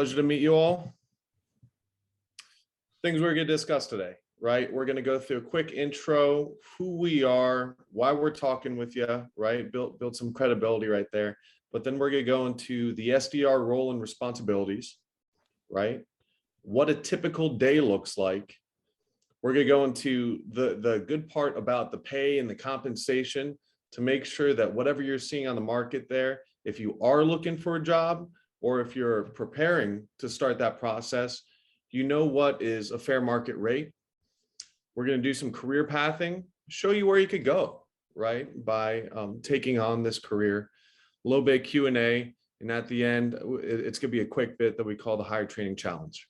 Pleasure to meet you all. Things we're going to discuss today, right? We're going to go through a quick intro, who we are, why we're talking with you, right? Build some credibility right there. But then we're going to go into the SDR role and responsibilities, right? What a typical day looks like. We're going to go into the good part about the pay and the compensation to make sure that whatever you're seeing on the market there, if you are looking for a job or if you're preparing to start that process, you know what is a fair market rate. We're going to do some career pathing, show you where you could go, right, by taking on this career. A little bit of Q&A, and at the end, it's going to be a quick bit that we call the HireTraining Challenge.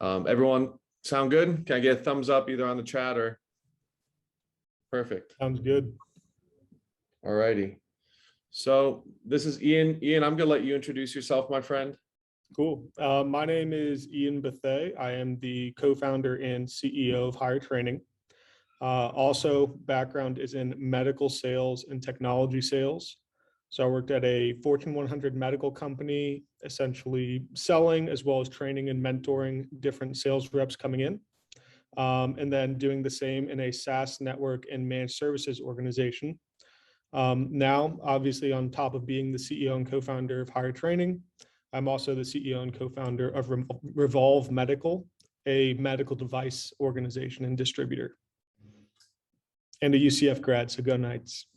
Everyone sound good? Can I get a thumbs up either on the chat or? Perfect. Sounds good. All righty. So this is Ian. Ian, I'm going to let you introduce yourself, my friend. Cool. My name is Ian Bethay. I am the co-founder and CEO of HireTraining. Also, background is in medical sales and technology sales. So I worked at a Fortune 100 medical company, essentially selling as well as training and mentoring different sales reps coming in. And then doing the same in a SaaS network and managed services organization. Now, obviously, on top of being the CEO and co-founder of HireTraining, I'm also the CEO and co-founder of Revolve Medical, a medical device organization and distributor. And a UCF grad, so go Knights.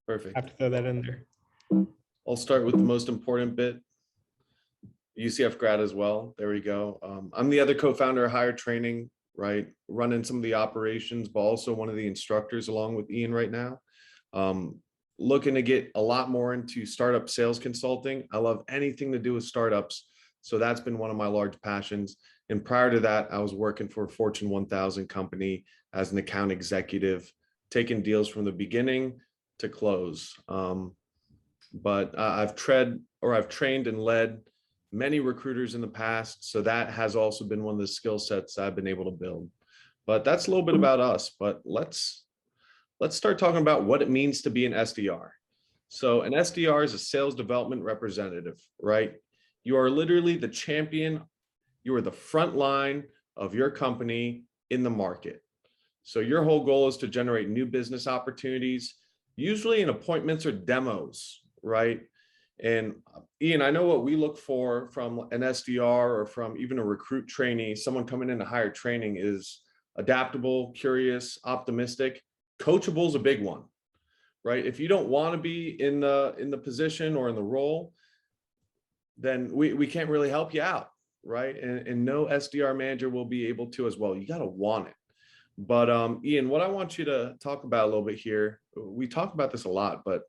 Perfect. Have to throw that in there. I'll start with the most important bit. UCF grad as well. There we go. I'm the other co-founder of HireTraining, right? Running some of the operations, but also one of the instructors along with Ian right now. Looking to get a lot more into startup sales consulting. I love anything to do with startups. So that's been one of my large passions. And prior to that, I was working for a Fortune 1000 company as an account executive, taking deals from the beginning to close. But I've trained and led many recruiters in the past. So that has also been one of the skill sets I've been able to build. But that's a little bit about us. But let's start talking about what it means to be an SDR. So an SDR is a sales development representative, right? You are literally the champion. You are the front line of your company in the market. So your whole goal is to generate new business opportunities, usually in appointments or demos, right? And Ian, I know what we look for from an SDR or from even a recruit trainee, someone coming in to HireTraining is adaptable, curious, optimistic. Coachable is a big one, right? If you don't want to be in the position or in the role, then we can't really help you out, right? And no SDR manager will be able to as well. You got to want it. But Ian, what I want you to talk about a little bit here, we talk about this a lot, but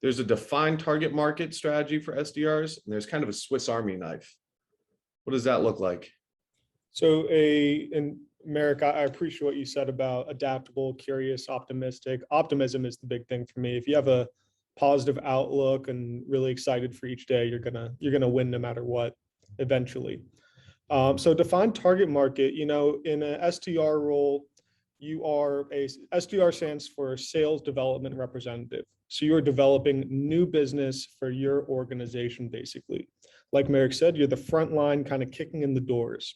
there's a defined target market strategy for SDRs, and there's kind of a Swiss Army knife. What does that look like? So Merrick, I appreciate what you said about adaptable, curious, optimistic. Optimism is the big thing for me. If you have a positive outlook and really excited for each day, you're gonna win no matter what eventually. So defined target market, in a SDR role, SDR stands for Sales Development Representative. So you're developing new business for your organization, basically. Like Merrick said, you're the front line kind of kicking in the doors.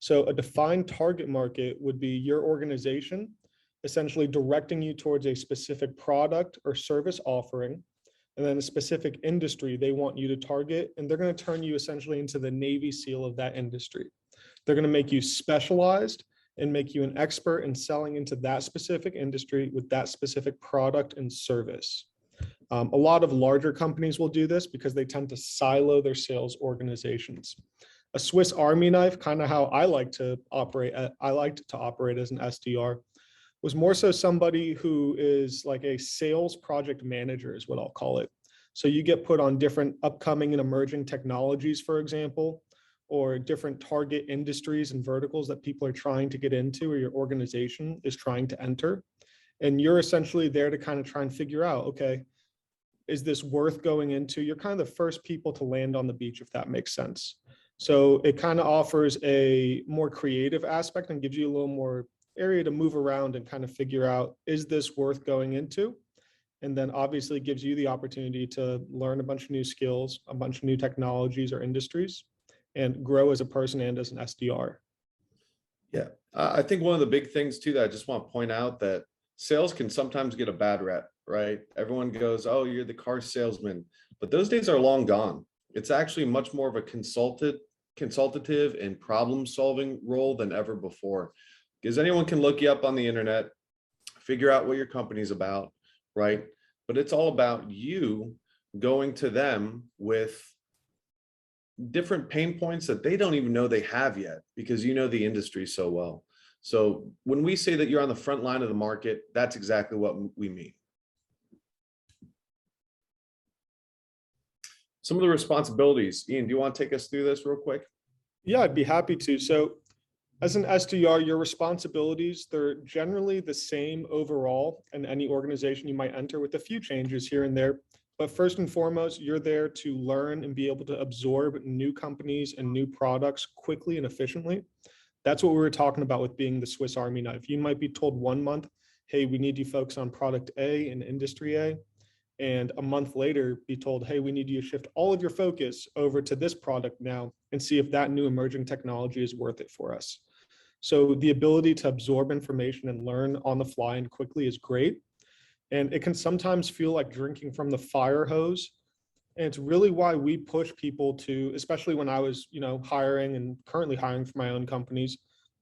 So a defined target market would be your organization essentially directing you towards a specific product or service offering, and then a specific industry they want you to target, and they're going to turn you essentially into the Navy SEAL of that industry. They're going to make you specialized and make you an expert in selling into that specific industry with that specific product and service. A lot of larger companies will do this because they tend to silo their sales organizations. A Swiss Army knife, kind of how I like to operate. I liked to operate as an SDR, was more so somebody who is like a sales project manager is what I'll call it. So you get put on different upcoming and emerging technologies, for example, or different target industries and verticals that people are trying to get into or your organization is trying to enter. And you're essentially there to kind of try and figure out, okay, is this worth going into? You're kind of the first people to land on the beach, if that makes sense. So it kind of offers a more creative aspect and gives you a little more area to move around and kind of figure out, is this worth going into? And then obviously gives you the opportunity to learn a bunch of new skills, a bunch of new technologies or industries, and grow as a person and as an SDR. Yeah, I think one of the big things too that I just want to point out that sales can sometimes get a bad rep, right? Everyone goes, "Oh, you're the car salesman," but those days are long gone. It's actually much more of a consultative and problem-solving role than ever before, because anyone can look you up on the internet, figure out what your company's about, right? But it's all about you going to them with different pain points that they don't even know they have yet, because you know the industry so well. So when we say that you're on the front line of the market, that's exactly what we mean. Some of the responsibilities, Ian, do you want to take us through this real quick? Yeah, I'd be happy to. So as an SDR, your responsibilities, they're generally the same overall in any organization you might enter, with a few changes here and there. But first and foremost, you're there to learn and be able to absorb new companies and new products quickly and efficiently. That's what we were talking about with being the Swiss Army knife. You might be told 1 month, hey, we need you focus on product A and industry A. And a month later be told, hey, we need you to shift all of your focus over to this product now and see if that new emerging technology is worth it for us. So the ability to absorb information and learn on the fly and quickly is great. And it can sometimes feel like drinking from the fire hose. And it's really why we push people to, especially when I was, hiring and currently hiring for my own companies,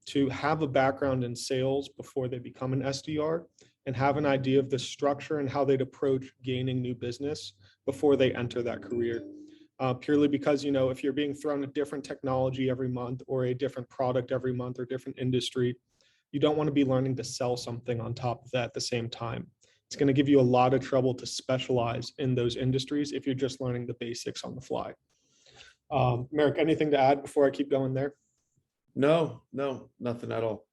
to have a background in sales before they become an SDR and have an idea of the structure and how they'd approach gaining new business before they enter that career. Purely because, if you're being thrown a different technology every month or a different product every month or different industry, you don't want to be learning to sell something on top of that at the same time. It's going to give you a lot of trouble to specialize in those industries if you're just learning the basics on the fly. Merrick, anything to add before I keep going there? No, nothing at all.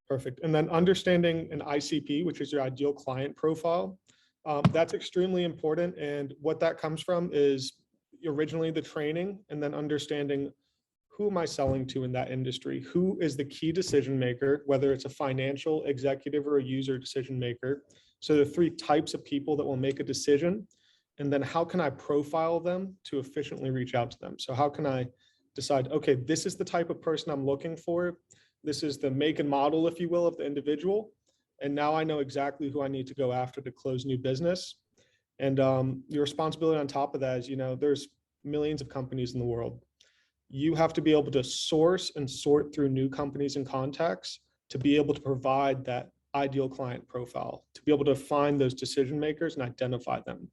Perfect. And then understanding an ICP, which is your ideal client profile, that's extremely important. And what that comes from is originally the training, and then understanding who am I selling to in that industry? Who is the key decision maker, whether it's a financial executive or a user decision maker? So the 3 types of people that will make a decision, and then how can I profile them to efficiently reach out to them? So how can I decide, okay, this is the type of person I'm looking for. This is the make and model, if you will, of the individual. And now I know exactly who I need to go after to close new business. And your responsibility on top of that is, there's millions of companies in the world. You have to be able to source and sort through new companies and contacts to be able to provide that ideal client profile, to be able to find those decision makers and identify them.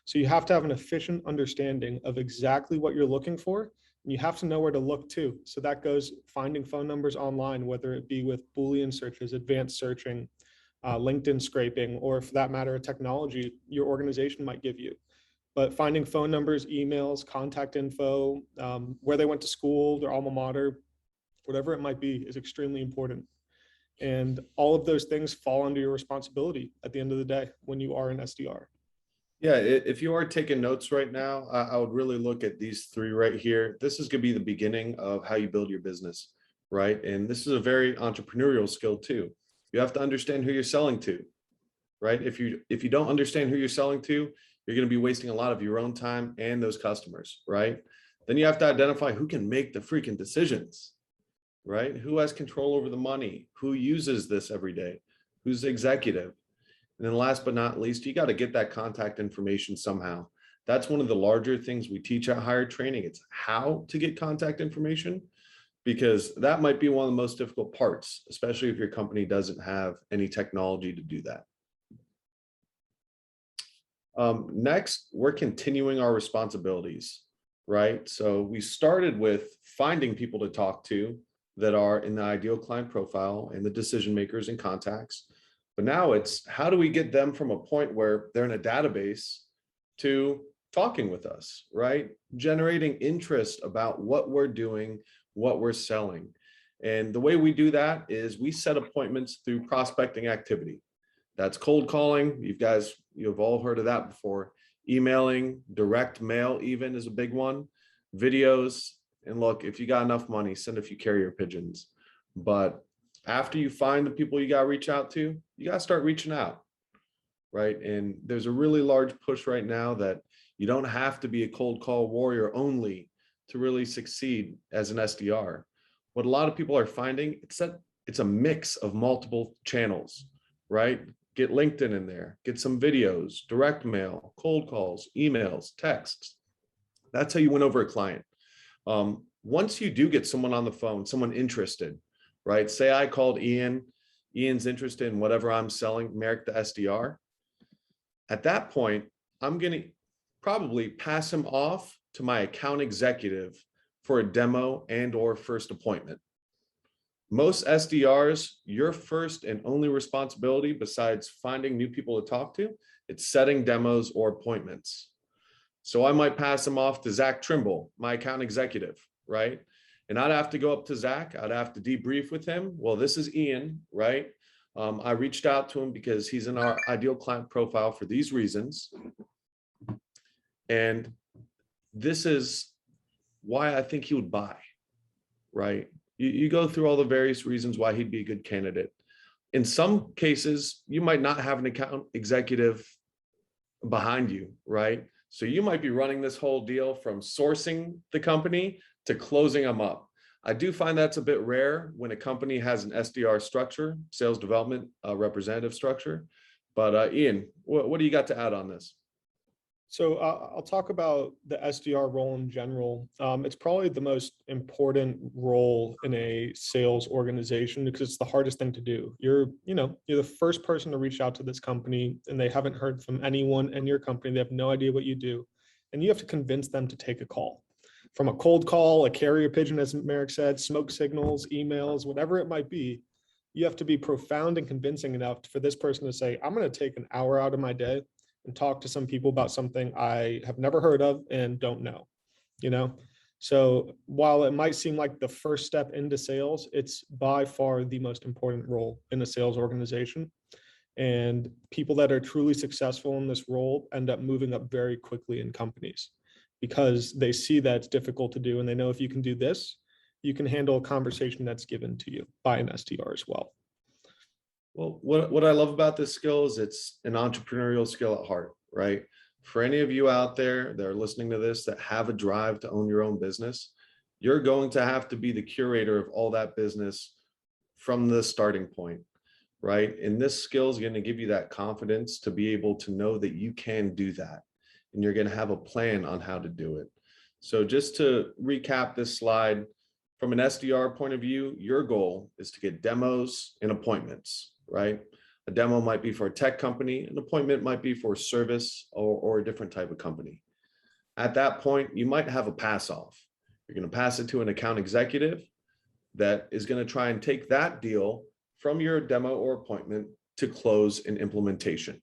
So you have to have an efficient understanding of exactly what you're looking for, and you have to know where to look too. So that goes finding phone numbers online, whether it be with Boolean searches, advanced searching, LinkedIn scraping, or for that matter, a technology your organization might give you. But finding phone numbers, emails, contact info, where they went to school, their alma mater, whatever it might be, is extremely important. And all of those things fall under your responsibility at the end of the day when you are an SDR. Yeah, if you are taking notes right now, I would really look at these 3 right here. This is going to be the beginning of how you build your business, right? And this is a very entrepreneurial skill too. You have to understand who you're selling to, right? If you don't understand who you're selling to, you're going to be wasting a lot of your own time and those customers, right? Then you have to identify who can make the freaking decisions, right? Who has control over the money? Who uses this every day? Who's the executive? And then last but not least, you got to get that contact information somehow. That's one of the larger things we teach at HireTraining. It's how to get contact information, because that might be one of the most difficult parts, especially if your company doesn't have any technology to do that. Next, we're continuing our responsibilities, right? So we started with finding people to talk to that are in the ideal client profile and the decision makers and contacts. But now it's how do we get them from a point where they're in a database to talking with us, right? Generating interest about what we're doing, what we're selling. And the way we do that is we set appointments through prospecting activity. That's cold calling. You've all heard of that before. Emailing, direct mail even is a big one. Videos. And look, if you got enough money, send a few carrier pigeons. But after you find the people you got to reach out to, you got to start reaching out, right? And there's a really large push right now that you don't have to be a cold call warrior only to really succeed as an SDR. What a lot of people are finding, it's a mix of multiple channels, right? Get LinkedIn in there, get some videos, direct mail, cold calls, emails, texts. That's how you win over a client. Once you do get someone on the phone, someone interested, right? Say I called Ian, Ian's interested in whatever I'm selling, Merrick the SDR. At that point, I'm going to probably pass him off to my account executive for a demo and or first appointment. Most SDRs, your first and only responsibility besides finding new people to talk to, it's setting demos or appointments. So I might pass them off to Zach Trimble, my account executive, right? And I'd have to go up to Zach, I'd have to debrief with him. Well, this is Ian, right? I reached out to him because he's in our ideal client profile for these reasons. And this is why I think he would buy, right? You go through all the various reasons why he'd be a good candidate. In some cases, you might not have an account executive behind you, right? So you might be running this whole deal from sourcing the company to closing them up. I do find that's a bit rare when a company has an SDR structure, sales development representative structure. But Ian, what do you got to add on this? So I'll talk about the SDR role in general. It's probably the most important role in a sales organization because it's the hardest thing to do. You're the first person to reach out to this company and they haven't heard from anyone in your company. They have no idea what you do. And you have to convince them to take a call. From a cold call, a carrier pigeon, as Merrick said, smoke signals, emails, whatever it might be, you have to be profound and convincing enough for this person to say, I'm going to take an hour out of my day and talk to some people about something I have never heard of and don't know, So while it might seem like the first step into sales, it's by far the most important role in a sales organization. And people that are truly successful in this role end up moving up very quickly in companies because they see that it's difficult to do. And they know if you can do this, you can handle a conversation that's given to you by an SDR as well. Well, what I love about this skill is it's an entrepreneurial skill at heart, right? For any of you out there that are listening to this that have a drive to own your own business, you're going to have to be the curator of all that business from the starting point, right? And this skill is going to give you that confidence to be able to know that you can do that. And you're going to have a plan on how to do it. So just to recap this slide, from an SDR point of view, your goal is to get demos and appointments, right? A demo might be for a tech company, an appointment might be for service or a different type of company. At that point, you might have a pass off. You're going to pass it to an account executive that is going to try and take that deal from your demo or appointment to close an implementation.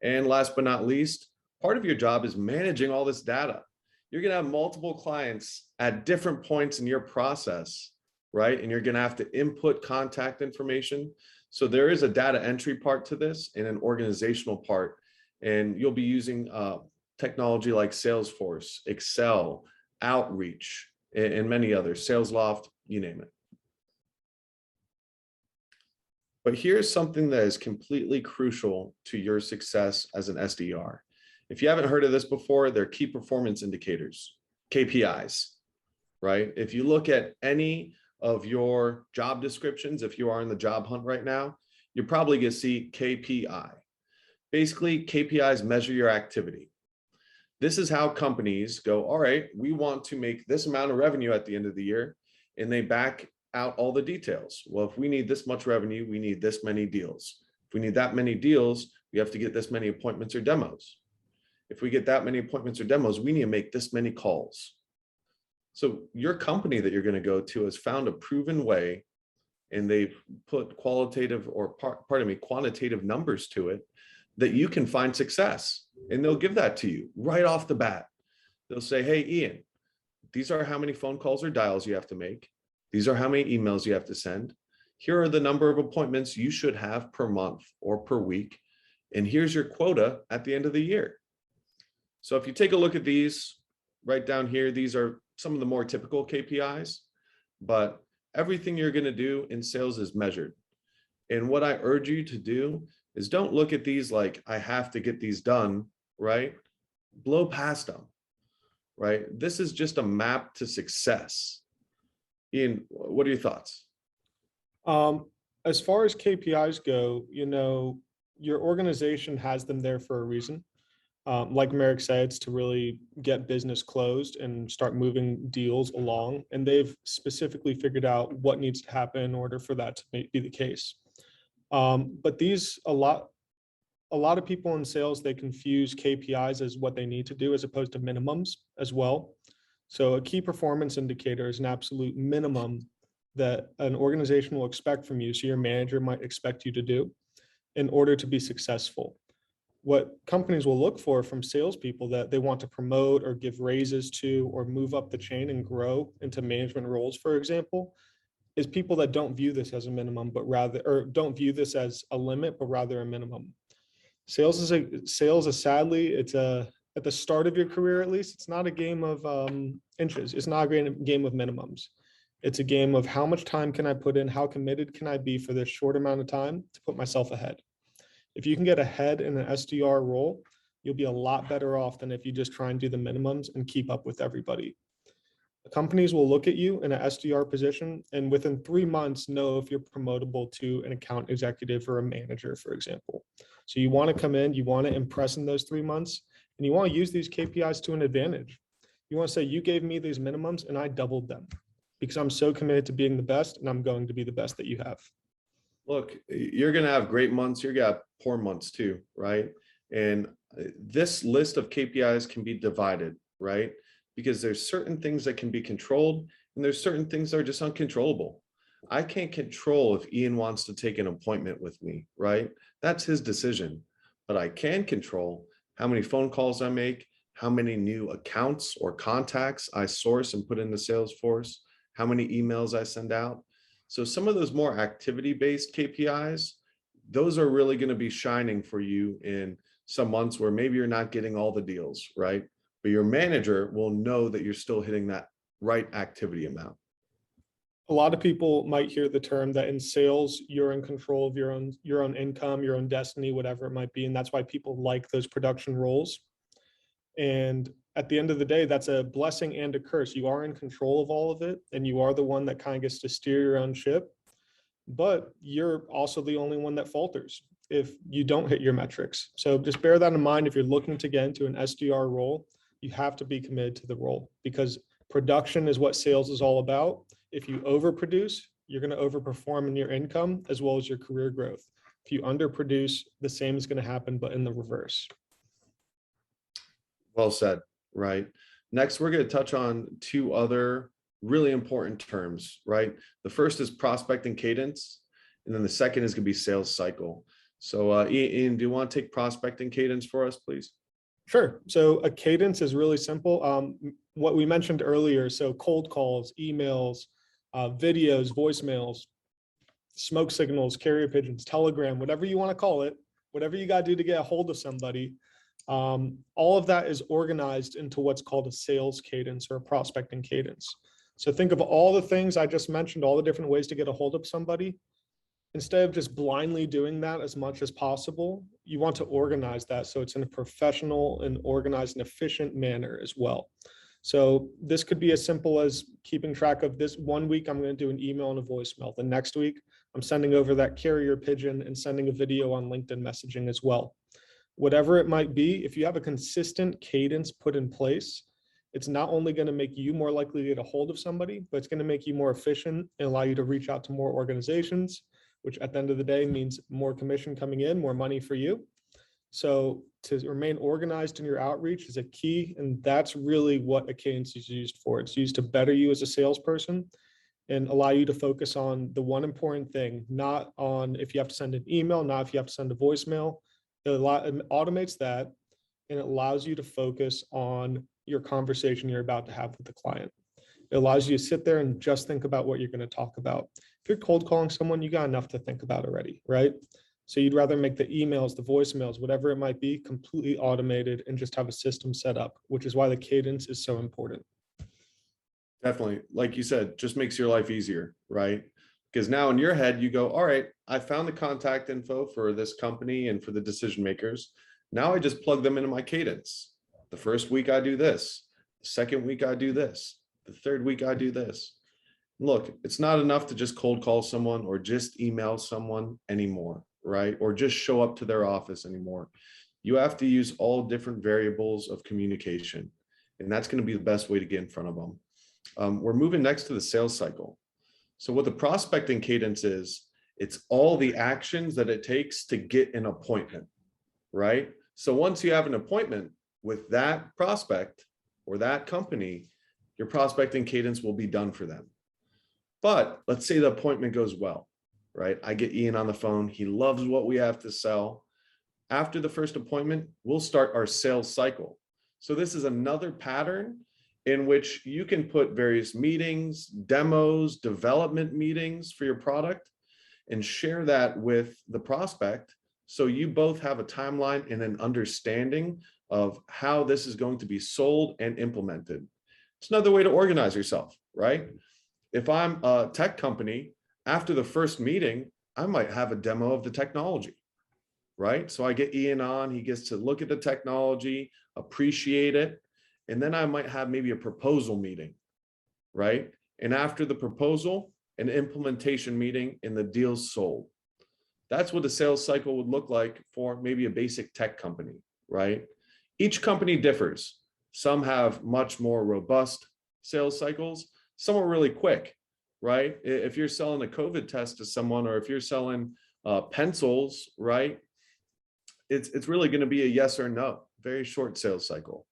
And last but not least, part of your job is managing all this data. You're going to have multiple clients at different points in your process, right? And you're going to have to input contact information. So there is a data entry part to this and an organizational part. And you'll be using technology like Salesforce, Excel, Outreach, and many others, SalesLoft, you name it. But here's something that is completely crucial to your success as an SDR. If you haven't heard of this before, they're key performance indicators, KPIs, right? If you look at any of your job descriptions, if you are in the job hunt right now, you're probably going to see KPI. Basically, KPIs measure your activity. This is how companies go, all right, we want to make this amount of revenue at the end of the year, and they back out all the details. Well, if we need this much revenue, we need this many deals. If we need that many deals, we have to get this many appointments or demos. If we get that many appointments or demos, we need to make this many calls. So your company that you're going to go to has found a proven way, and they've put quantitative numbers to it that you can find success. And they'll give that to you right off the bat. They'll say, hey, Ian, these are how many phone calls or dials you have to make. These are how many emails you have to send. Here are the number of appointments you should have per month or per week. And here's your quota at the end of the year. So if you take a look at these right down here, these are some of the more typical KPIs, but everything you're going to do in sales is measured. And what I urge you to do is don't look at these like I have to get these done, right? Blow past them, right? This is just a map to success. Ian, what are your thoughts? As far as KPIs go, your organization has them there for a reason. Like Merrick said, it's to really get business closed and start moving deals along. And they've specifically figured out what needs to happen in order for that to be the case. But a lot of people in sales, they confuse KPIs as what they need to do as opposed to minimums as well. So a key performance indicator is an absolute minimum that an organization will expect from you. So your manager might expect you to do in order to be successful. What companies will look for from salespeople that they want to promote or give raises to or move up the chain and grow into management roles, for example, is people that don't view this as a minimum, but rather, or don't view this as a limit, but rather a minimum. Sales is sadly, it's at the start of your career, at least, it's not a game of inches. It's not a game of minimums. It's a game of how much time can I put in? How committed can I be for this short amount of time to put myself ahead? If you can get ahead in an SDR role, you'll be a lot better off than if you just try and do the minimums and keep up with everybody. Companies will look at you in an SDR position and within 3 months know if you're promotable to an account executive or a manager, for example. So you want to come in, you want to impress in those 3 months, and you want to use these KPIs to an advantage. You want to say, you gave me these minimums and I doubled them because I'm so committed to being the best and I'm going to be the best that you have. Look, you're going to have great months. You're going to have poor months too, right? And this list of KPIs can be divided, right? Because there's certain things that can be controlled and there's certain things that are just uncontrollable. I can't control if Ian wants to take an appointment with me, right? That's his decision. But I can control how many phone calls I make, how many new accounts or contacts I source and put into Salesforce, how many emails I send out. So some of those more activity-based KPIs, those are really going to be shining for you in some months where maybe you're not getting all the deals, right? But your manager will know that you're still hitting that right activity amount. A lot of people might hear the term that in sales, you're in control of your own income, your own destiny, whatever it might be. And that's why people like those production roles. And at the end of the day, that's a blessing and a curse. You are in control of all of it, and you are the one that kind of gets to steer your own ship. But you're also the only one that falters if you don't hit your metrics. So just bear that in mind. If you're looking to get into an SDR role, you have to be committed to the role because production is what sales is all about. If you overproduce, you're going to overperform in your income as well as your career growth. If you underproduce, the same is going to happen, but in the reverse. Well said, right? Next, we're going to touch on 2 other really important terms, right? The first is prospect and cadence, and then the second is going to be sales cycle. So Ian, do you want to take prospect and cadence for us, please? Sure. So a cadence is really simple. What we mentioned earlier, so cold calls, emails, videos, voicemails, smoke signals, carrier pigeons, Telegram, whatever you want to call it, whatever you got to do to get a hold of somebody. All of that is organized into what's called a sales cadence or a prospecting cadence. So think of all the things I just mentioned, all the different ways to get a hold of somebody. Instead of just blindly doing that as much as possible, you want to organize that so it's in a professional and organized and efficient manner as well. So this could be as simple as keeping track of this 1 week, I'm going to do an email and a voicemail. The next week, I'm sending over that carrier pigeon and sending a video on LinkedIn messaging as well. Whatever it might be, if you have a consistent cadence put in place, it's not only going to make you more likely to get a hold of somebody, but it's going to make you more efficient and allow you to reach out to more organizations, which at the end of the day means more commission coming in, more money for you. So to remain organized in your outreach is a key, and that's really what a cadence is used for. It's used to better you as a salesperson and allow you to focus on the one important thing, not on if you have to send an email, not if you have to send a voicemail. It automates that, and it allows you to focus on your conversation you're about to have with the client. It allows you to sit there and just think about what you're going to talk about. If you're cold calling someone, you got enough to think about already, right? So you'd rather make the emails, the voicemails, whatever it might be, completely automated and just have a system set up, which is why the cadence is so important. Definitely. Like you said, just makes your life easier, right? Because now in your head, you go, all right, I found the contact info for this company and for the decision makers. Now I just plug them into my cadence. The first week I do this. The second week I do this. The third week I do this. Look, it's not enough to just cold call someone or just email someone anymore, right? Or just show up to their office anymore. You have to use all different variables of communication, and that's going to be the best way to get in front of them. We're moving next to the sales cycle. So what the prospecting cadence is, it's all the actions that it takes to get an appointment, right? So once you have an appointment with that prospect or that company, your prospecting cadence will be done for them. But let's say the appointment goes well, right? I get Ian on the phone. He loves what we have to sell. After the first appointment, we'll start our sales cycle. So this is another pattern in which you can put various meetings, demos, development meetings for your product and share that with the prospect. So you both have a timeline and an understanding of how this is going to be sold and implemented. It's another way to organize yourself, right? If I'm a tech company, after the first meeting, I might have a demo of the technology, right? So I get Ian on, he gets to look at the technology, appreciate it, and then I might have maybe a proposal meeting, right? And after the proposal, an implementation meeting and the deal's sold. That's what the sales cycle would look like for maybe a basic tech company, right? Each company differs. Some have much more robust sales cycles. Some are really quick, right? If you're selling a COVID test to someone, or if you're selling pencils, right? It's really going to be a yes or no, very short sales cycle.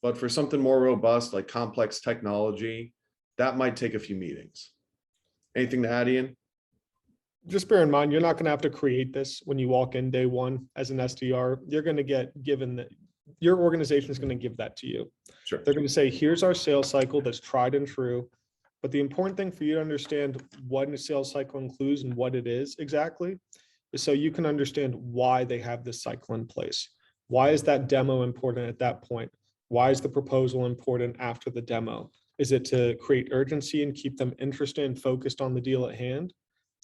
But for something more robust, like complex technology, that might take a few meetings. Anything to add, Ian? Just bear in mind, you're not going to have to create this when you walk in day one as an SDR. You're going to get given that your organization is going to give that to you. Sure. They're going to say, here's our sales cycle that's tried and true. But the important thing for you to understand what a sales cycle includes and what it is exactly is so you can understand why they have this cycle in place. Why is that demo important at that point? Why is the proposal important after the demo? Is it to create urgency and keep them interested and focused on the deal at hand?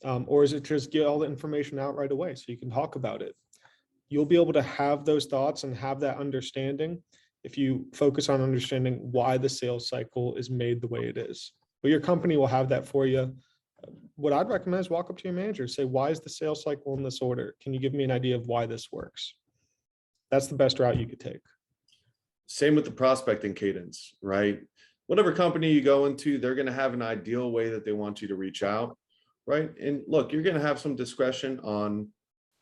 Or is it just get all the information out right away so you can talk about it? You'll be able to have those thoughts and have that understanding if you focus on understanding why the sales cycle is made the way it is. But your company will have that for you. What I'd recommend is walk up to your manager, say, why is the sales cycle in this order? Can you give me an idea of why this works? That's the best route you could take. Same with the prospecting cadence, right? Whatever company you go into, they're going to have an ideal way that they want you to reach out, right? And look, you're going to have some discretion on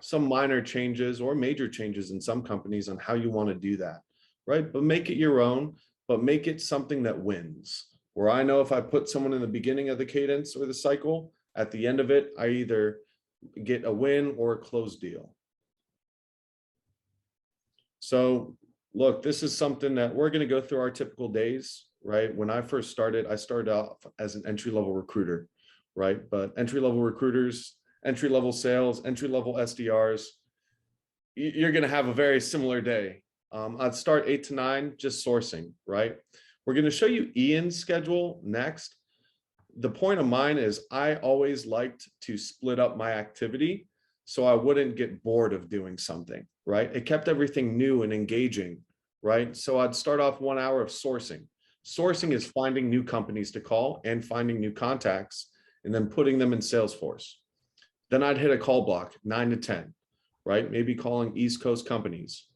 some minor changes or major changes in some companies on how you want to do that, right? But make it your own, but make it something that wins. Where I know if I put someone in the beginning of the cadence or the cycle, at the end of it, I either get a win or a closed deal. So look, this is something that we're going to go through our typical days, right? When I first started, I started off as an entry-level recruiter, right? But entry-level recruiters, entry-level sales, entry-level SDRs, you're going to have a very similar day. I'd start 8 to 9, just sourcing, right? We're going to show you Ian's schedule next. The point of mine is I always liked to split up my activity so I wouldn't get bored of doing something, right? It kept everything new and engaging, right? So I'd start off 1 hour of sourcing. Sourcing is finding new companies to call and finding new contacts and then putting them in Salesforce. Then I'd hit a call block, 9 to 10, right? Maybe calling East Coast companies.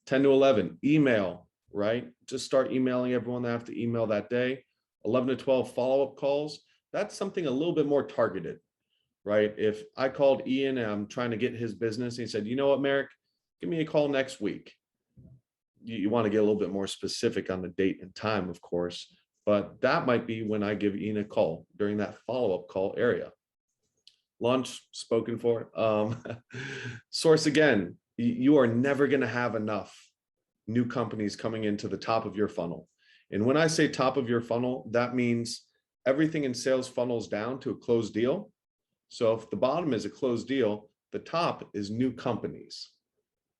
10 to 11, email, right? Just start emailing everyone that have to email that day. 11 to 12 follow-up calls. That's something a little bit more targeted, right? If I called Ian and I'm trying to get his business, and he said, you know what, Merrick, give me a call next week. You want to get a little bit more specific on the date and time, of course, but that might be when I give Ian a call during that follow-up call area. Lunch, spoken for. Source again, you are never going to have enough new companies coming into the top of your funnel. And when I say top of your funnel, that means everything in sales funnels down to a closed deal. So if the bottom is a closed deal, the top is new companies,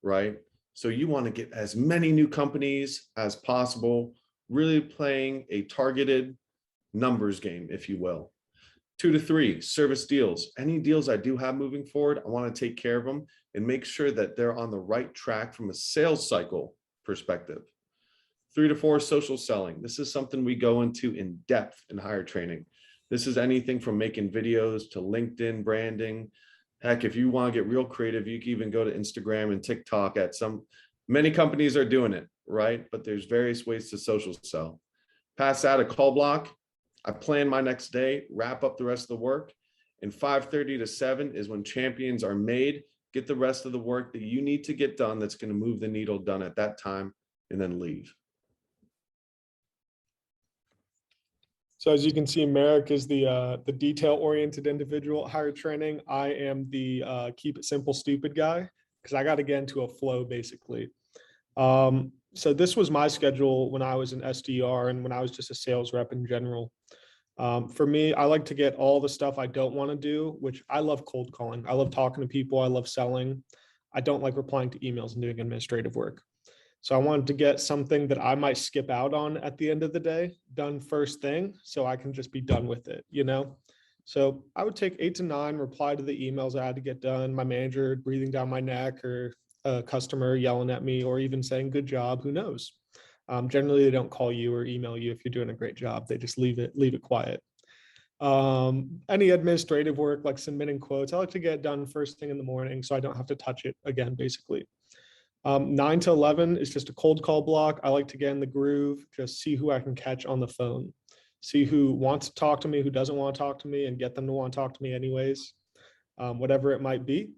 right? So you want to get as many new companies as possible, really playing a targeted numbers game, if you will. 2 to 3, service deals. Any deals I do have moving forward, I want to take care of them and make sure that they're on the right track from a sales cycle perspective. 3 to 4, social selling. This is something we go into in depth in HireTraining. This is anything from making videos to LinkedIn branding. Heck, if you want to get real creative, you can even go to Instagram and TikTok many companies are doing it, right? But there's various ways to social sell. Pass out a call block. I plan my next day, wrap up the rest of the work. And 5:30 to 7 is when champions are made. Get the rest of the work that you need to get done that's going to move the needle done at that time, and then leave. So as you can see, Merrick is the detail-oriented individual at HireTraining. I am the keep it simple, stupid guy, because I got to get into a flow basically. So this was my schedule when I was an SDR and when I was just a sales rep in general. For me, I like to get all the stuff I don't want to do, which I love cold calling. I love talking to people. I love selling. I don't like replying to emails and doing administrative work. So I wanted to get something that I might skip out on at the end of the day, done first thing, so I can just be done with it, you know? So I would take 8 to 9, reply to the emails I had to get done, my manager breathing down my neck, or a customer yelling at me, or even saying good job, who knows? Generally, they don't call you or email you if you're doing a great job. They just leave it quiet. Any administrative work like submitting quotes, I like to get done first thing in the morning so I don't have to touch it again, basically. 9 to 11 is just a cold call block. I like to get in the groove, just see who I can catch on the phone, see who wants to talk to me, who doesn't want to talk to me, and get them to want to talk to me anyways, whatever it might be.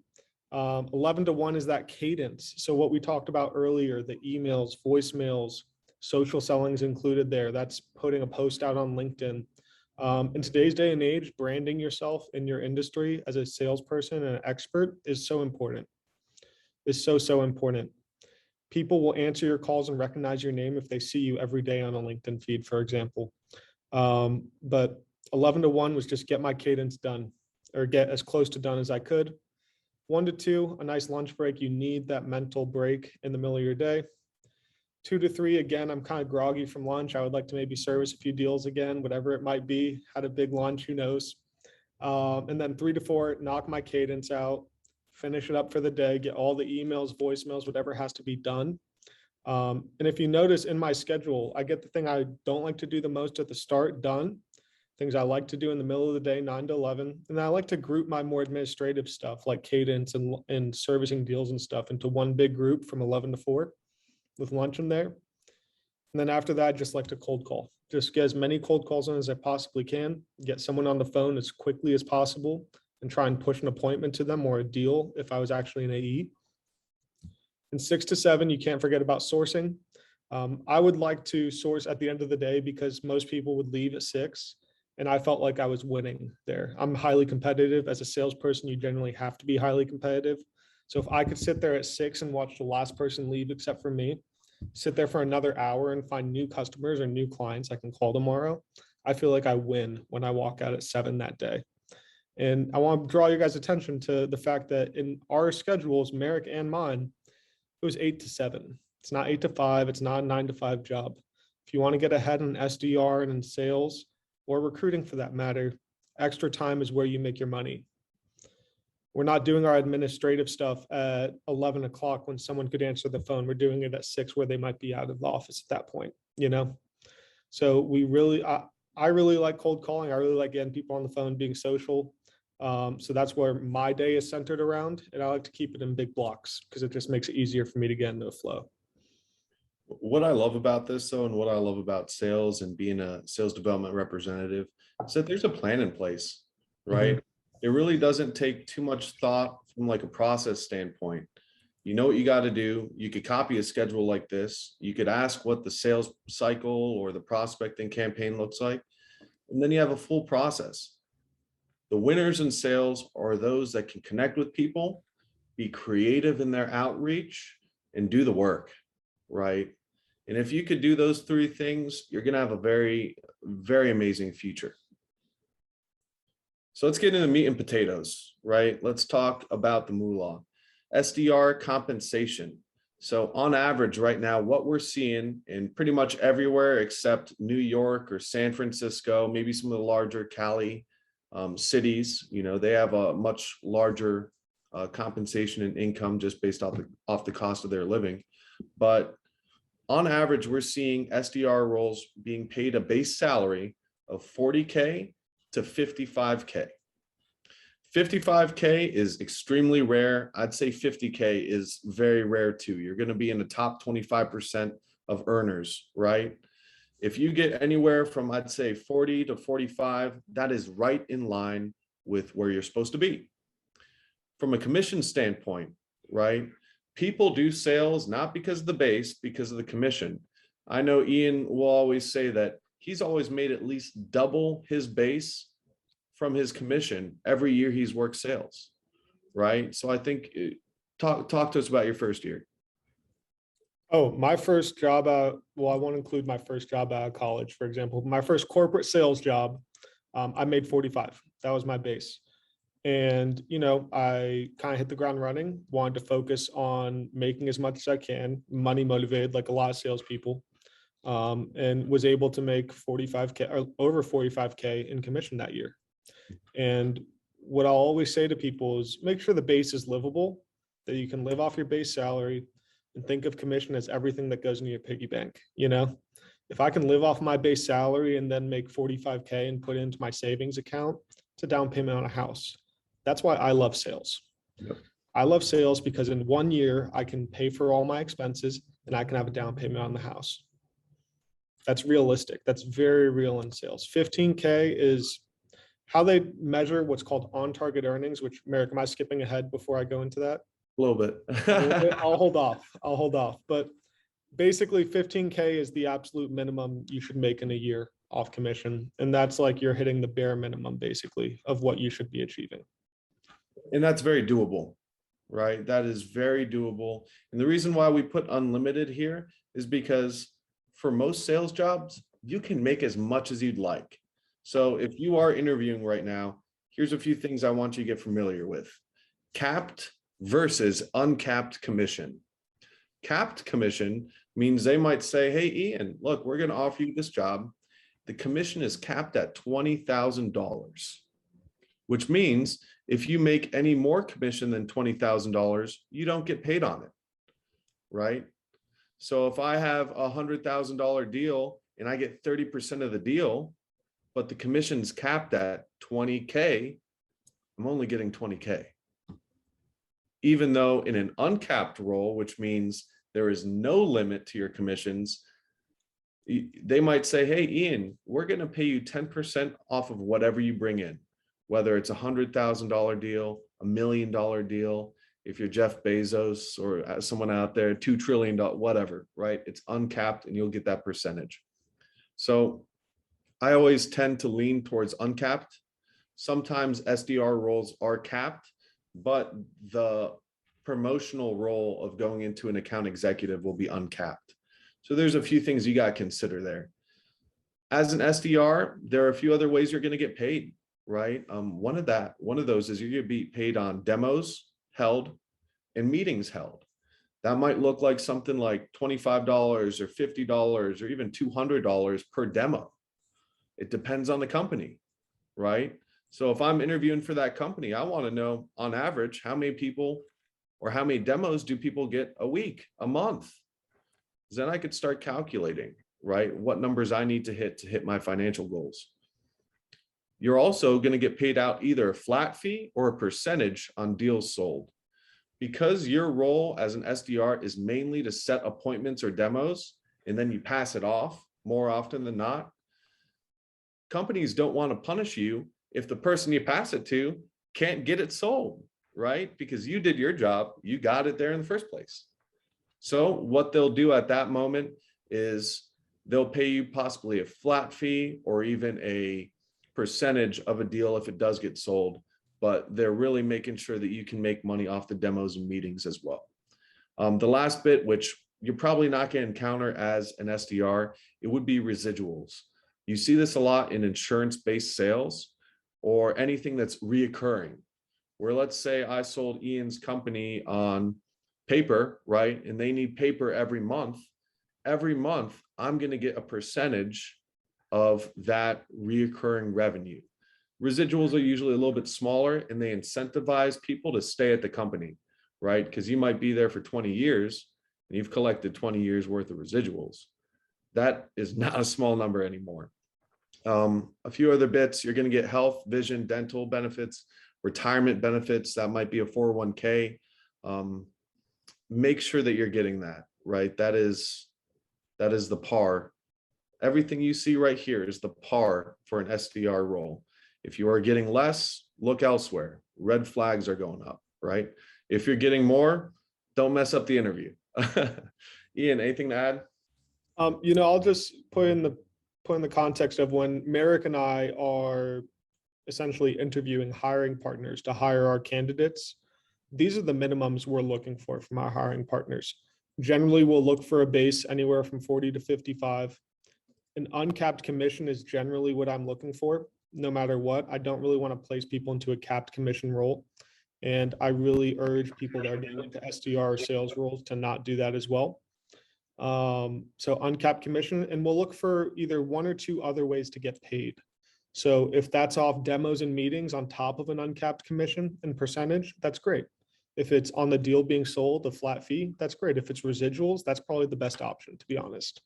11 to 1 is that cadence. So what we talked about earlier, the emails, voicemails, social selling is included there. That's putting a post out on LinkedIn. In today's day and age, branding yourself in your industry as a salesperson and an expert is so important. It's so important. People will answer your calls and recognize your name if they see you every day on a LinkedIn feed, for example. But 11 to 1 was just get my cadence done, or get as close to done as I could. 1 to 2, a nice lunch break. You need that mental break in the middle of your day. 2 to 3, again, I'm kind of groggy from lunch. I would like to maybe service a few deals again, whatever it might be. Had a big lunch, who knows? And then 3 to 4, knock my cadence out, finish it up for the day, get all the emails, voicemails, whatever has to be done. And if you notice in my schedule, I get the thing I don't like to do the most at the start done, things I like to do in the middle of the day, 9 to 11. And then I like to group my more administrative stuff like cadence and servicing deals and stuff into one big group from 11 to 4 with lunch in there. And then after that, I just like to cold call. Just get as many cold calls in as I possibly can, get someone on the phone as quickly as possible, and try and push an appointment to them or a deal if I was actually an AE. And 6 to 7, you can't forget about sourcing. I would like to source at the end of the day because most people would leave at 6, and I felt like I was winning there. I'm highly competitive. As a salesperson, you generally have to be highly competitive. So if I could sit there at 6 and watch the last person leave except for me, sit there for another hour and find new customers or new clients I can call tomorrow, I feel like I win when I walk out at 7 that day. And I want to draw you guys' attention to the fact that in our schedules, Merrick and mine, it was 8 to 7. It's not 8 to 5. It's not a 9 to 5 job. If you want to get ahead in SDR and in sales or recruiting for that matter, extra time is where you make your money. We're not doing our administrative stuff at 11 o'clock when someone could answer the phone. We're doing it at 6 where they might be out of the office at that point, you know? So I really like cold calling. I really like getting people on the phone, being social. So that's where my day is centered around, and I like to keep it in big blocks because it just makes it easier for me to get into a flow. What I love about this, though, and what I love about sales and being a sales development representative is that there's a plan in place, right? Mm-hmm. It really doesn't take too much thought from like a process standpoint. You know what you got to do. You could copy a schedule like this. You could ask what the sales cycle or the prospecting campaign looks like, and then you have a full process. The winners in sales are those that can connect with people, be creative in their outreach, and do the work, right? And if you could do those 3 things, you're going to have a very, very amazing future. So let's get into meat and potatoes, right? Let's talk about the moolah. SDR compensation. So on average right now, what we're seeing in pretty much everywhere except New York or San Francisco, maybe some of the larger Cali cities, you know, they have a much larger compensation and income just based off the cost of their living. But On average, we're seeing SDR roles being paid a base salary of 40K to 55K. 55K is extremely rare. I'd say 50K is very rare too. You're going to be in the top 25% of earners, right? If you get anywhere from, I'd say 40 to 45, that is right in line with where you're supposed to be. From a commission standpoint, right? People do sales not because of the base, because of the commission. I know Ian will always say that he's always made at least double his base from his commission every year he's worked sales, right? So I think talk to us about your first year. Oh, my first job out, well, I won't include my first job out of college, for example. My first corporate sales job, I made 45. That was my base. And, I kind of hit the ground running, wanted to focus on making as much as I can, money motivated, like a lot of salespeople, and was able to make 45K or over 45K in commission that year. And what I'll always say to people is make sure the base is livable, that you can live off your base salary, and think of commission as everything that goes into your piggy bank. If I can live off my base salary and then make 45K and put it into my savings account, it's a down payment on a house. That's why I love sales. Yep. I love sales because in 1 year, I can pay for all my expenses and I can have a down payment on the house. That's realistic. That's very real in sales. 15K is how they measure what's called on-target earnings, which, Merrick, am I skipping ahead before I go into that? A little bit. I'll hold off. But basically 15K is the absolute minimum you should make in a year off commission. And that's like you're hitting the bare minimum basically of what you should be achieving. And that's very doable, right? That is very doable. And the reason why we put unlimited here is because for most sales jobs, you can make as much as you'd like. So if you are interviewing right now, here's a few things I want you to get familiar with. Capped versus uncapped commission. Capped commission means they might say, hey, Ian, look, we're going to offer you this job. The commission is capped at $20,000, which means if you make any more commission than $20,000, you don't get paid on it, right? So if I have a $100,000 deal and I get 30% of the deal, but the commission's capped at 20K, I'm only getting 20K. Even though in an uncapped role, which means there is no limit to your commissions, they might say, hey, Ian, we're going to pay you 10% off of whatever you bring in, whether it's a $100,000 deal, $1 million deal. If you're Jeff Bezos or someone out there, $2 trillion, whatever, right? It's uncapped and you'll get that percentage. So I always tend to lean towards uncapped. Sometimes SDR roles are capped, but the promotional role of going into an account executive will be uncapped. So there's a few things you got to consider there. As an SDR, there are a few other ways you're going to get paid, right? One of those is you're going to be paid on demos held and meetings held. That might look like something like $25 or $50 or even $200 per demo. It depends on the company, right? So if I'm interviewing for that company, I want to know on average, how many people or how many demos do people get a week, a month? Then I could start calculating, right? What numbers I need to hit my financial goals. You're also going to get paid out either a flat fee or a percentage on deals sold. Because your role as an SDR is mainly to set appointments or demos, and then you pass it off more often than not, companies don't want to punish you if the person you pass it to can't get it sold, right? Because you did your job, you got it there in the first place. So what they'll do at that moment is they'll pay you possibly a flat fee or even a percentage of a deal if it does get sold, but they're really making sure that you can make money off the demos and meetings as well. The last bit, which you're probably not going to encounter as an SDR, it would be residuals. You see this a lot in insurance-based sales or anything that's reoccurring, where let's say I sold Ian's company on paper, right? And they need paper every month. Every month, I'm going to get a percentage of that reoccurring revenue. Residuals are usually a little bit smaller and they incentivize people to stay at the company, right? Because you might be there for 20 years and you've collected 20 years worth of residuals. That is not a small number anymore. A few other bits, you're going to get health, vision, dental benefits, retirement benefits. That might be a 401k. Make sure that you're getting that, right? That is the par. Everything you see right here is the par for an SDR role. If you are getting less, look elsewhere. Red flags are going up, right? If you're getting more, don't mess up the interview. Ian, anything to add? I'll just put in the context of when Merrick and I are essentially interviewing hiring partners to hire our candidates. These are the minimums we're looking for from our hiring partners. Generally, we'll look for a base anywhere from 40 to 55. An uncapped commission is generally what I'm looking for, no matter what. I don't really want to place people into a capped commission role. And I really urge people that are getting into SDR or sales roles to not do that as well. So uncapped commission, and we'll look for either one or two other ways to get paid. So if that's off demos and meetings on top of an uncapped commission and percentage, that's great. If it's on the deal being sold, a flat fee, that's great. If it's residuals, that's probably the best option, to be honest,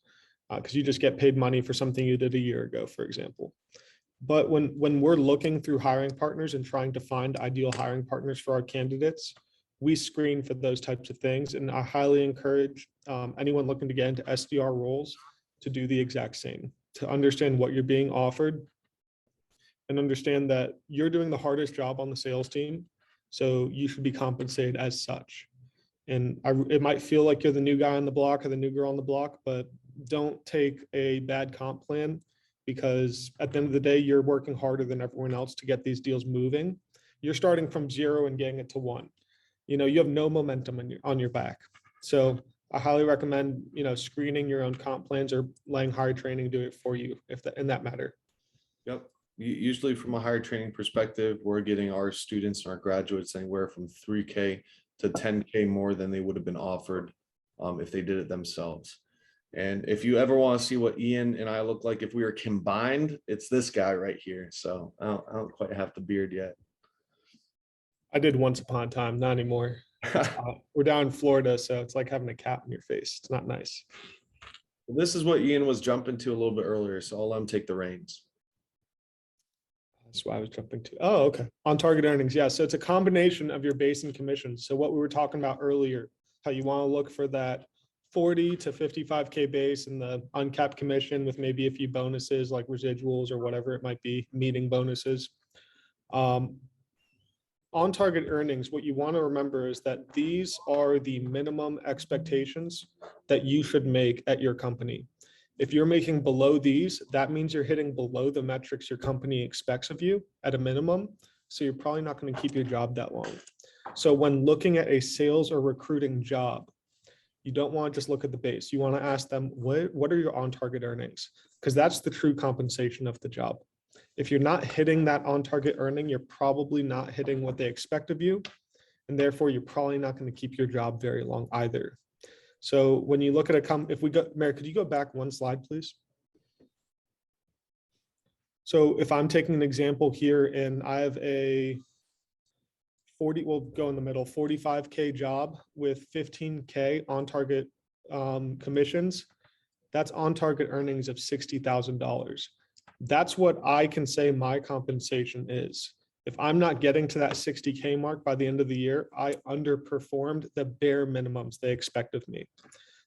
because you just get paid money for something you did a year ago, for example. But when we're looking through hiring partners and trying to find ideal hiring partners for our candidates, we screen for those types of things. And I highly encourage anyone looking to get into SDR roles to do the exact same, to understand what you're being offered and understand that you're doing the hardest job on the sales team. So you should be compensated as such. And it might feel like you're the new guy on the block or the new girl on the block, but don't take a bad comp plan, because at the end of the day, you're working harder than everyone else to get these deals moving. You're starting from 0 and getting it to 1. You have no momentum on your back. So I highly recommend, screening your own comp plans or letting HireTraining do it for you in that matter. Yep. Usually from a HireTraining perspective, we're getting our students and our graduates anywhere from 3K to 10K more than they would have been offered if they did it themselves. And if you ever want to see what Ian and I look like if we were combined, it's this guy right here. So I don't quite have the beard yet. I did once upon a time, not anymore. We're down in Florida, so it's like having a cap in your face. It's not nice. This is what Ian was jumping to a little bit earlier, so I'll let him take the reins. That's why I was jumping to. Oh, okay. On target earnings. Yeah. So it's a combination of your base and commission. So what we were talking about earlier, how you want to look for that 40 to 55K base and the uncapped commission with maybe a few bonuses like residuals or whatever it might be, meeting bonuses. On target earnings, what you want to remember is that these are the minimum expectations that you should make at your company. If you're making below these, that means you're hitting below the metrics your company expects of you at a minimum. So you're probably not going to keep your job that long. So when looking at a sales or recruiting job, you don't want to just look at the base. You want to ask them, what are your on-target earnings? Because that's the true compensation of the job. If you're not hitting that on-target earning, you're probably not hitting what they expect of you. And therefore, you're probably not going to keep your job very long either. So when you look at if we go, Merrick, could you go back one slide, please? So if I'm taking an example here and I have a we'll go in the middle, 45K job with 15K on target commissions, that's on target earnings of $60,000. That's what I can say my compensation is. If I'm not getting to that 60K mark by the end of the year, I underperformed the bare minimums they expect of me.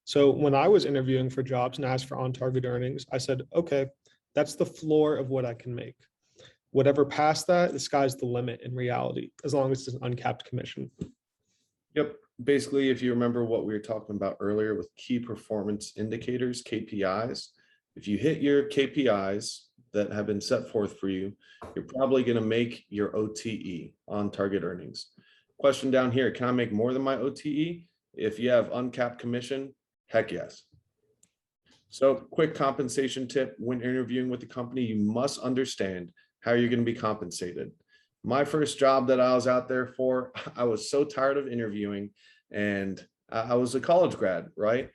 So when I was interviewing for jobs and asked for on-target earnings, I said, okay, that's the floor of what I can make. Whatever past that, the sky's the limit in reality, as long as it's an uncapped commission. Yep. Basically, if you remember what we were talking about earlier with key performance indicators, KPIs, if you hit your KPIs that have been set forth for you, you're probably going to make your OTE, on target earnings. Question down here, can I make more than my OTE? If you have uncapped commission, heck yes. So quick compensation tip, when interviewing with the company, you must understand how you're going to be compensated. My first job that I was out there for, I was so tired of interviewing, and I was a college grad, right?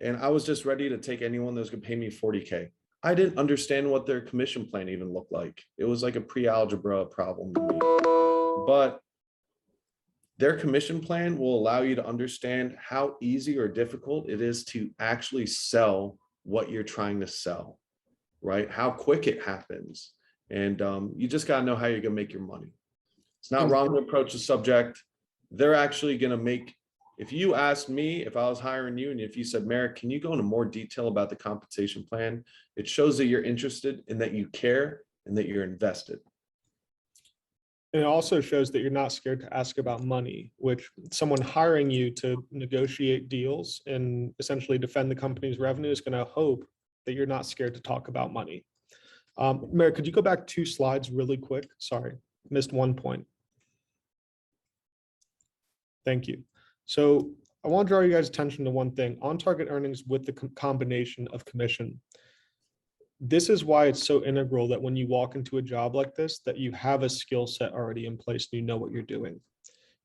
And I was just ready to take anyone that was going to pay me 40K. I didn't understand what their commission plan even looked like. It was like a pre-algebra problem to me. But Their commission plan will allow you to understand how easy or difficult it is to actually sell what you're trying to sell, right? How quick it happens. And you just got to know how you're going to make your money. It's not wrong to approach the subject. They're actually going to make, if you asked me, if I was hiring you, and if you said, Merrick, can you go into more detail about the compensation plan? It shows that you're interested and that you care and that you're invested. And it also shows that you're not scared to ask about money, which someone hiring you to negotiate deals and essentially defend the company's revenue is going to hope that you're not scared to talk about money. Merrick, could you go back 2 slides really quick? Sorry, missed one point. Thank you. So I want to draw you guys' attention to one thing: on target earnings with the combination of commission. This is why it's so integral that when you walk into a job like this, that you have a skill set already in place and you know what you're doing.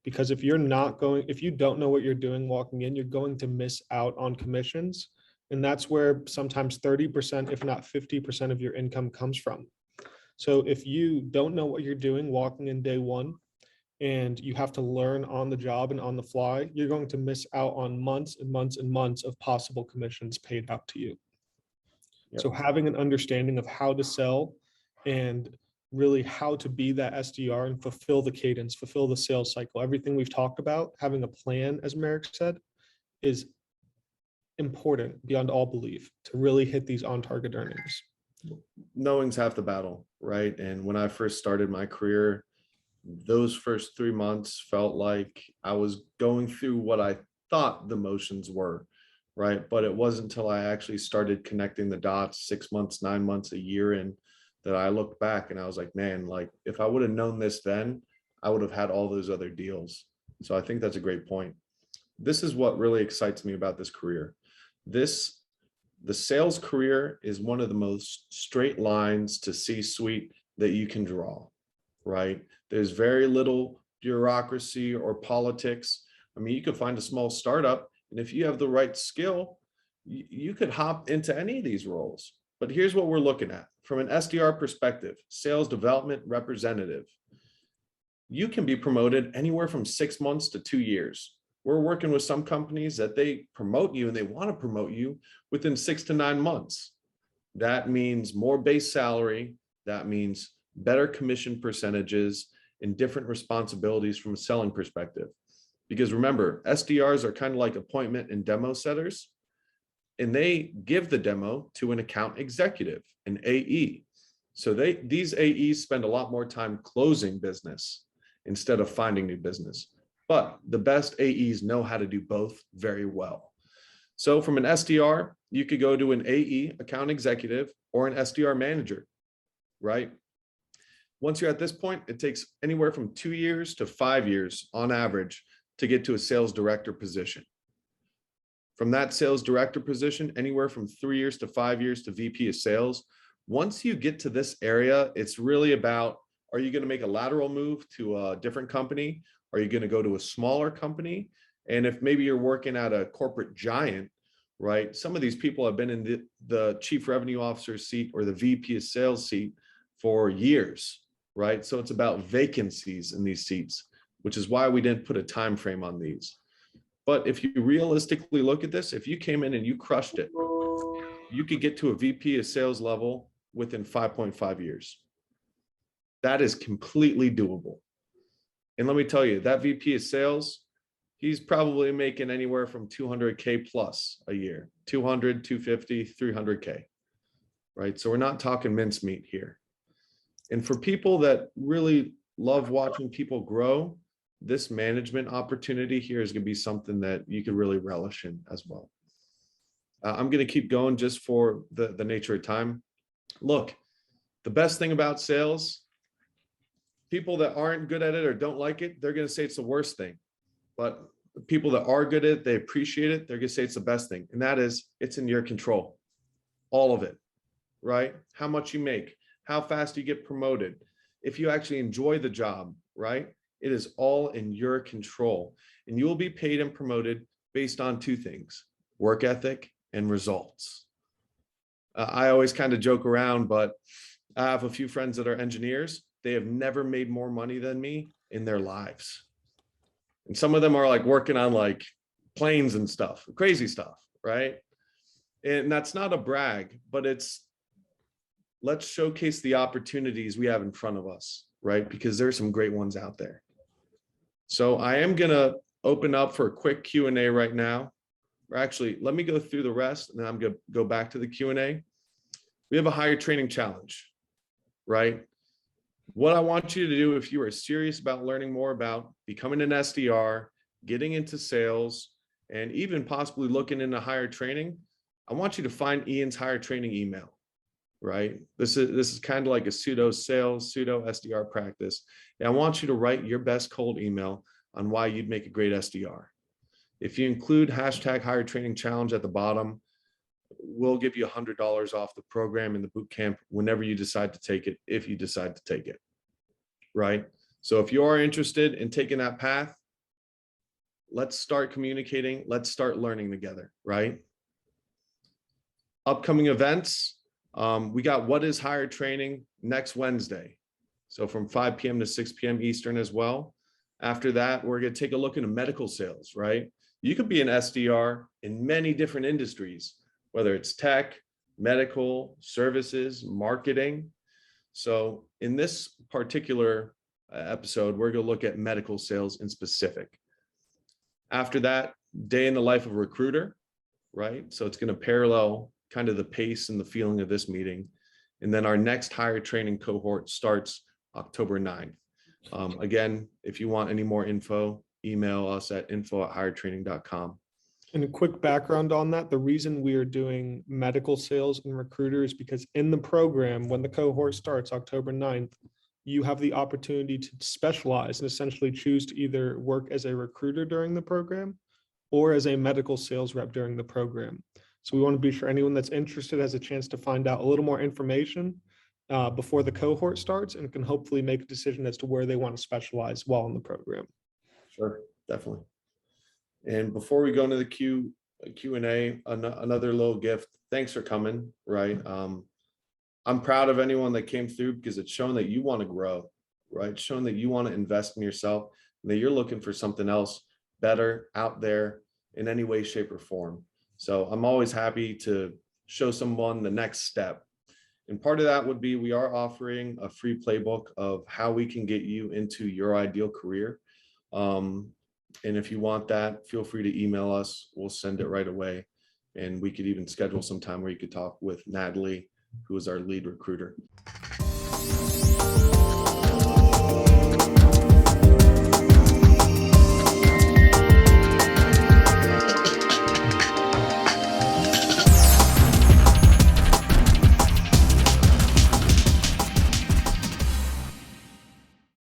Because if you don't know what you're doing walking in, you're going to miss out on commissions. And that's where sometimes 30%, if not 50% of your income comes from. So if you don't know what you're doing walking in day one, and you have to learn on the job and on the fly, you're going to miss out on months and months and months of possible commissions paid out to you. Yep. So having an understanding of how to sell and really how to be that SDR and fulfill the cadence, fulfill the sales cycle, everything we've talked about, having a plan, as Merrick said, is important beyond all belief to really hit these on-target earnings. Knowing's half the battle, right? And when I first started my career, those first 3 months felt like I was going through what I thought the motions were, right? But it wasn't until I actually started connecting the dots 6 months, 9 months, a year in, that I looked back and I was like, man, like if I would have known this then, I would have had all those other deals. So I think that's a great point. This is what really excites me about this career. The sales career is one of the most straight lines to C-suite that you can draw, right? There's very little bureaucracy or politics. I mean, you could find a small startup, and if you have the right skill, you could hop into any of these roles. But here's what we're looking at from an SDR perspective: Sales Development Representative. You can be promoted anywhere from 6 months to 2 years. We're working with some companies that they promote you and they want to promote you within 6 to 9 months. That means more base salary. That means better commission percentages and different responsibilities from a selling perspective. Because remember, SDRs are kind of like appointment and demo setters, and they give the demo to an account executive, an AE. So these AEs spend a lot more time closing business instead of finding new business. But the best AEs know how to do both very well. So from an SDR, you could go to an AE, account executive, or an SDR manager, right? Once you're at this point, it takes anywhere from 2 years to 5 years on average to get to a sales director position. From that sales director position, anywhere from 3 years to 5 years to VP of sales. Once you get to this area, it's really about, are you going to make a lateral move to a different company? Are you going to go to a smaller company? And if maybe you're working at a corporate giant, right? Some of these people have been in the chief revenue officer seat or the VP of sales seat for years, right? So it's about vacancies in these seats, which is why we didn't put a time frame on these. But if you realistically look at this, if you came in and you crushed it, you could get to a VP of sales level within 5.5 years. That is completely doable. And let me tell you, that VP of sales, he's probably making anywhere from 200K plus a year, 200, 250, 300K, right? So we're not talking mincemeat here. And for people that really love watching people grow, this management opportunity here is going to be something that you could really relish in as well. I'm going to keep going just for the nature of time. Look, the best thing about sales, people that aren't good at it or don't like it, they're going to say it's the worst thing. But people that are good at it, they appreciate it, they're going to say it's the best thing. And that is, it's in your control. All of it, right? How much you make, how fast you get promoted, if you actually enjoy the job, right? It is all in your control. And you will be paid and promoted based on 2 things: work ethic and results. I always kind of joke around, but I have a few friends that are engineers. They have never made more money than me in their lives. And some of them are like working on like planes and stuff, crazy stuff, right? And that's not a brag, but let's showcase the opportunities we have in front of us, right? Because there's some great ones out there. So I am gonna open up for a quick Q&A right now. Or actually, let me go through the rest and then I'm gonna go back to the Q&A. We have a HireTraining challenge, right? What I want you to do, if you are serious about learning more about becoming an SDR, getting into sales, and even possibly looking into HireTraining, I want you to find Ian's HireTraining email, right? This is kind of like a pseudo sales, pseudo SDR practice. And I want you to write your best cold email on why you'd make a great SDR. If you include hashtag HireTraining challenge at the bottom, we'll give you $100 off the program in the boot camp whenever you decide to take it, if you decide to take it, right? So if you are interested in taking that path, let's start communicating. Let's start learning together, right? Upcoming events. We got What is HireTraining next Wednesday. So from 5 p.m. to 6 p.m. Eastern as well. After that, we're going to take a look into medical sales, right? You could be an SDR in many different industries, whether it's tech, medical, services, marketing. So in this particular episode, we're going to look at medical sales in specific. After that, day in the life of a recruiter, right? So it's going to parallel kind of the pace and the feeling of this meeting. And then our next HireTraining cohort starts October 9th. Again, if you want any more info, email us at info@hiretraining.com. And a quick background on that, the reason we are doing medical sales and recruiters, because in the program, when the cohort starts October 9th, you have the opportunity to specialize and essentially choose to either work as a recruiter during the program or as a medical sales rep during the program. So we want to be sure anyone that's interested has a chance to find out a little more information before the cohort starts and can hopefully make a decision as to where they want to specialize while in the program. Sure, definitely. And before we go into the Q&A, another little gift. Thanks for coming, right? I'm proud of anyone that came through because it's showing that you want to grow, right? It's showing that you want to invest in yourself and that you're looking for something else better out there in any way, shape, or form. So I'm always happy to show someone the next step. And part of that would be we are offering a free playbook of how we can get you into your ideal career. And if you want that, feel free to email us. We'll send it right away. And we could even schedule some time where you could talk with Natalie, who is our lead recruiter.